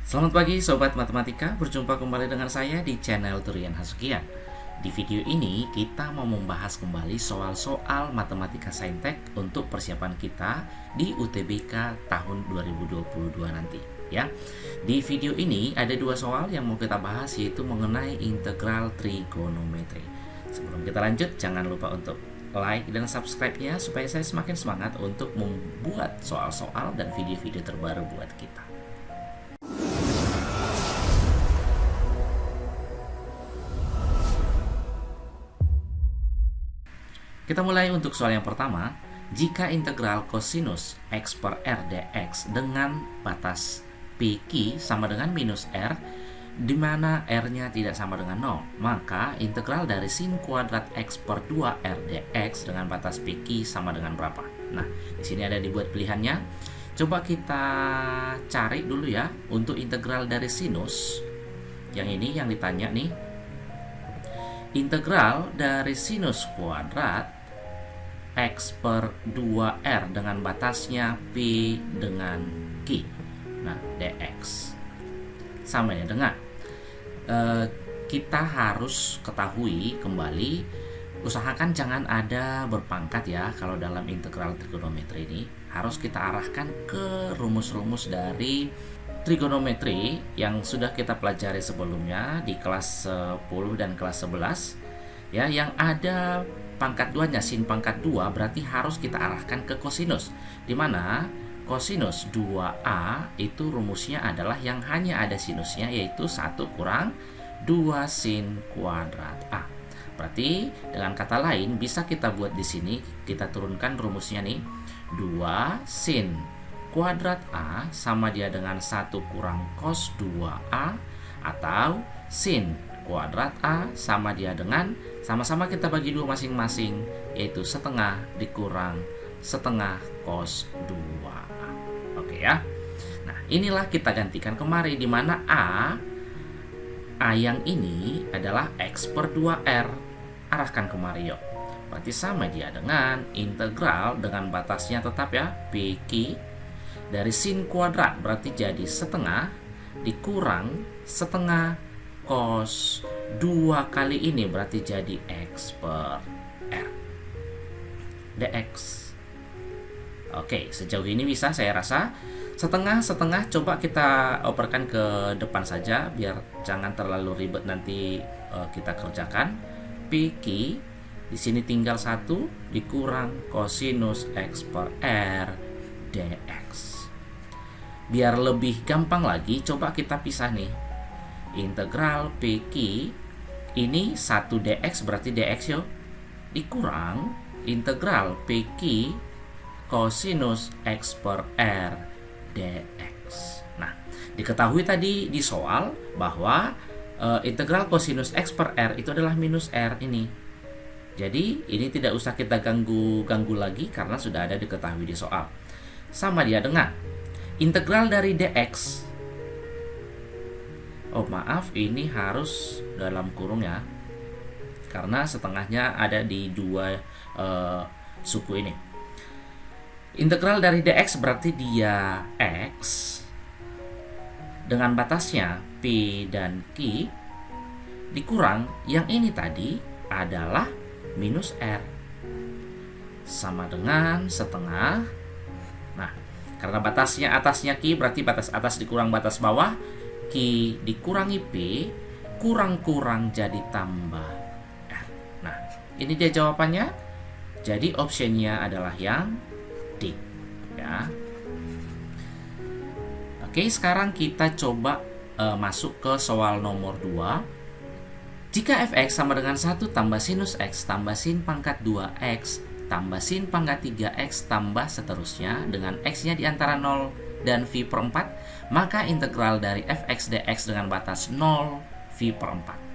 Selamat pagi Sobat Matematika, berjumpa kembali dengan saya di channel Turian Hasukian. Di video ini kita mau membahas kembali soal-soal matematika saintek untuk persiapan kita di UTBK tahun 2022 nanti ya. Di video ini ada dua soal yang mau kita bahas, yaitu mengenai integral trigonometri. Sebelum kita lanjut, jangan lupa untuk like dan subscribe-nya supaya saya semakin semangat untuk membuat soal-soal dan video-video terbaru buat kita. Kita mulai untuk soal yang pertama. Jika integral kosinus x per r dx dengan batas pq sama dengan minus r, di mana r-nya tidak sama dengan 0, maka integral dari sin kuadrat x per 2r dx dengan batas pq sama dengan berapa? Nah, di sini ada dibuat pilihannya. Coba kita cari dulu ya untuk integral dari sinus. Yang ini yang ditanya nih. Integral dari sinus kuadrat x per 2r dengan batasnya p dengan q. Nah, dx sama ya dengan kita harus ketahui kembali, usahakan jangan ada berpangkat ya. Kalau dalam integral trigonometri ini harus kita arahkan ke rumus-rumus dari trigonometri yang sudah kita pelajari sebelumnya di kelas 10 dan kelas 11 ya, yang ada pangkat 2-nya, sin pangkat 2, berarti harus kita arahkan ke kosinus, di mana kosinus 2a itu rumusnya adalah yang hanya ada sinusnya, yaitu 1 kurang 2 sin kuadrat a. Berarti dengan kata lain bisa kita buat di sini, kita turunkan rumusnya nih, 2 sin kuadrat a sama dia dengan 1 kurang cos 2a, atau sin kuadrat a sama dia dengan, sama-sama kita bagi 2 masing-masing, yaitu setengah dikurang setengah cos 2a. Oke ya. Nah, inilah kita gantikan kemari, di mana a yang ini adalah x per 2r. Arahkan kemari yuk. Berarti sama dia dengan integral dengan batasnya tetap ya, pq dari sin kuadrat, berarti jadi setengah dikurang setengah cos 2 kali ini, berarti jadi x per r dx. Oke, sejauh ini bisa saya rasa. Setengah coba kita operkan ke depan saja biar jangan terlalu ribet nanti kita kerjakan. pq di sini tinggal 1 dikurang kosinus x per r dx. Biar lebih gampang lagi, coba kita pisah nih. Integral pq ini 1 dx, berarti dx yo, dikurang integral pq kosinus x per r dx. Nah, diketahui tadi di soal bahwa integral kosinus x per r itu adalah minus r ini. Jadi ini tidak usah kita ganggu lagi karena sudah ada diketahui di soal. Sama dia dengan integral dari dx. Oh maaf, ini harus dalam kurung ya, karena setengahnya ada di dua suku ini. Integral dari dx berarti dia x dengan batasnya p dan q dikurang yang ini tadi adalah minus r, sama dengan setengah. Nah, karena batasnya atasnya q, berarti batas atas dikurang batas bawah, q dikurangi p, kurang-kurang jadi tambah r. Nah, ini dia jawabannya. Jadi optionnya adalah yang D ya. Oke, sekarang kita coba masuk ke soal nomor 2. Jika fx sama dengan 1 tambah sinus x tambah sin pangkat 2x tambah sin pangkat 3x tambah seterusnya dengan x-nya di antara 0 dan v per 4, maka integral dari fx dx dengan batas 0 v per 4.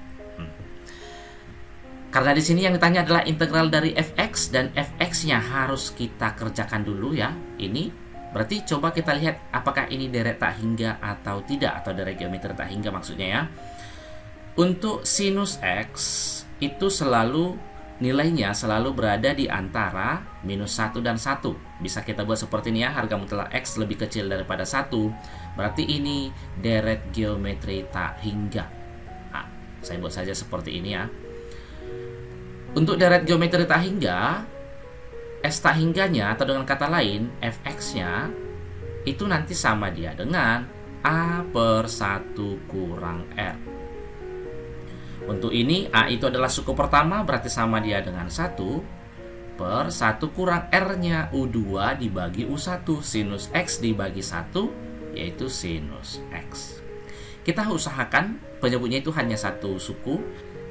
Karena di sini yang ditanya adalah integral dari fx dan fx-nya harus kita kerjakan dulu ya. Ini berarti coba kita lihat apakah ini deret tak hingga atau tidak, atau deret geometri tak hingga maksudnya ya. Untuk sinus x itu selalu nilainya selalu berada di antara minus 1 dan 1. Bisa kita buat seperti ini ya, harga mutlak X lebih kecil daripada 1. Berarti ini deret geometri tak hingga. Nah, saya buat saja seperti ini ya. Untuk deret geometri tak hingga, S tak hingganya atau dengan kata lain Fx-nya itu nanti sama dia dengan A per 1 kurang R. Untuk ini A itu adalah suku pertama, berarti sama dia dengan 1 per 1 kurang R-nya U2 dibagi U1. Sinus X dibagi 1 yaitu sinus X. Kita usahakan penyebutnya itu hanya satu suku,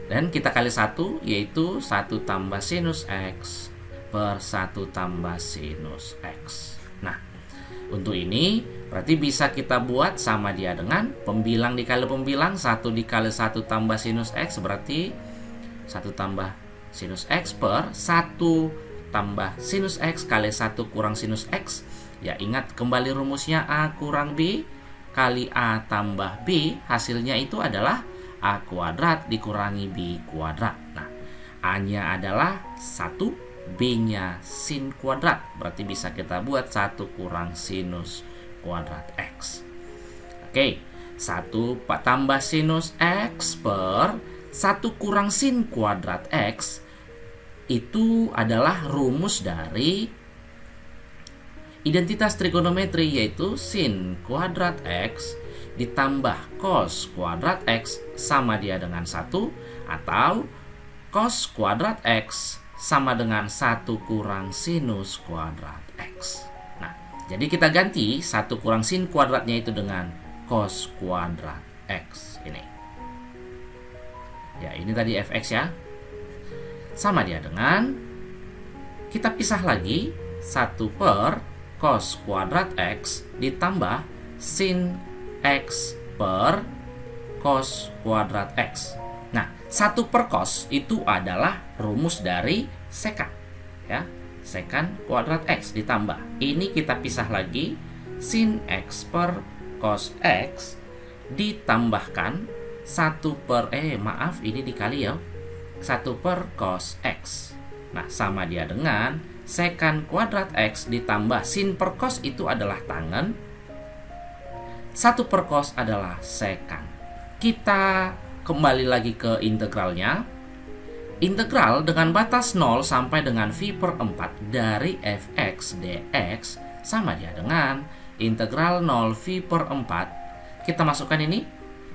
dan kita kali 1 yaitu 1 tambah sinus X per 1 tambah sinus X. Nah, untuk ini berarti bisa kita buat sama dia dengan pembilang dikali pembilang. 1 dikali 1 tambah sinus X berarti 1 tambah sinus X per 1 tambah sinus X kali 1 kurang sinus X. Ya, ingat kembali rumusnya A kurang B kali A tambah B. Hasilnya itu adalah A kuadrat dikurangi B kuadrat. Nah, A-nya adalah 1, B-nya sin kuadrat. Berarti bisa kita buat 1 kurang sinus kuadrat X. Oke, 1 tambah sinus X per 1 kurang sin kuadrat X itu adalah rumus dari identitas trigonometri, yaitu sin kuadrat X ditambah cos kuadrat X sama dia dengan 1, atau cos kuadrat X sama dengan 1 kurang sinus kuadrat X. Nah, jadi kita ganti 1 kurang sin kuadratnya itu dengan cos kuadrat X ini. Ya, ini tadi Fx ya. Sama dia dengan, kita pisah lagi 1 per cos kuadrat X ditambah sin X per cos kuadrat X. Nah, 1 per cos itu adalah rumus dari sekan ya, sekan kuadrat X ditambah ini kita pisah lagi sin X per cos X ditambahkan 1 per ini dikali ya, 1 per cos X. Nah, sama dia dengan sekan kuadrat X ditambah sin per cos itu adalah tangen, 1 per cos adalah sekan. Kita kembali lagi ke integralnya. Integral dengan batas 0 sampai dengan V per 4 dari Fx dx sama dia dengan integral 0 V per 4. Kita masukkan ini,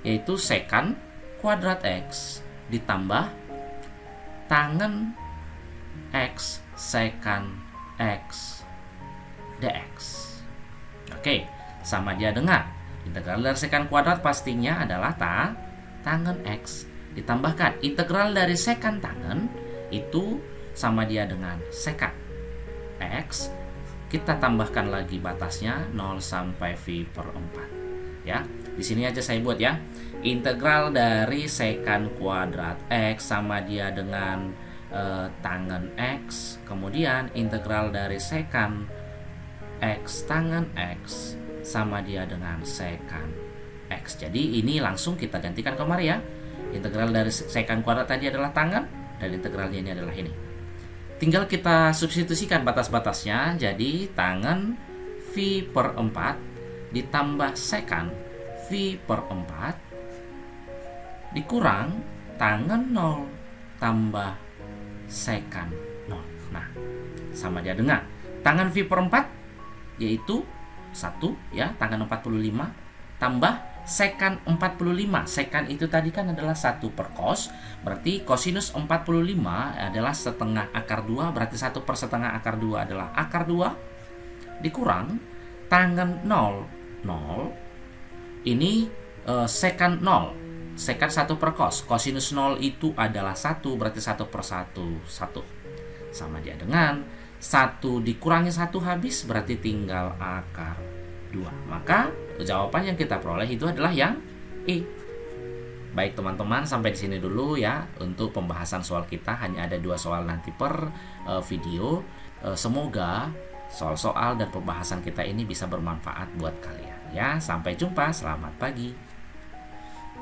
yaitu sekan kuadrat X ditambah tangen X sekan X dx. Oke, sama dia dengan integral dari sekan kuadrat pastinya adalah tangen X ditambahkan integral dari sekan tangen itu sama dia dengan sekan X. Kita tambahkan lagi batasnya 0 sampai V per 4 ya. Di sini aja saya buat ya. Integral dari sekan kuadrat X sama dia dengan tangen X. Kemudian integral dari sekan X tangen X sama dia dengan sekan X. Jadi ini langsung kita gantikan kemari ya. Integral dari sekan kuadrat tadi adalah tangen, dan integralnya ini adalah ini. Tinggal kita substitusikan batas-batasnya. Jadi tangen V per 4 ditambah sekan V per 4 dikurang tangen 0 tambah sekan 0. Nah, sama dia dengan tangen V per 4 yaitu 1 ya, tangen 45 tambah sekan 45. Sekan itu tadi kan adalah 1 per cos, berarti cosinus 45 adalah setengah akar 2, berarti 1 per setengah akar 2 adalah akar 2 dikurang tangen 0 ini sekan 0, sekan 1 per cos, cosinus 0 itu adalah 1, berarti 1 per 1 sama dia dengan 1 dikurangi 1 habis, berarti tinggal akar 2. Maka jawaban yang kita peroleh itu adalah yang E. Baik teman-teman, sampai di sini dulu ya untuk pembahasan soal kita. Hanya ada 2 soal nanti per video. Semoga soal-soal dan pembahasan kita ini bisa bermanfaat buat kalian ya. Sampai jumpa, selamat pagi.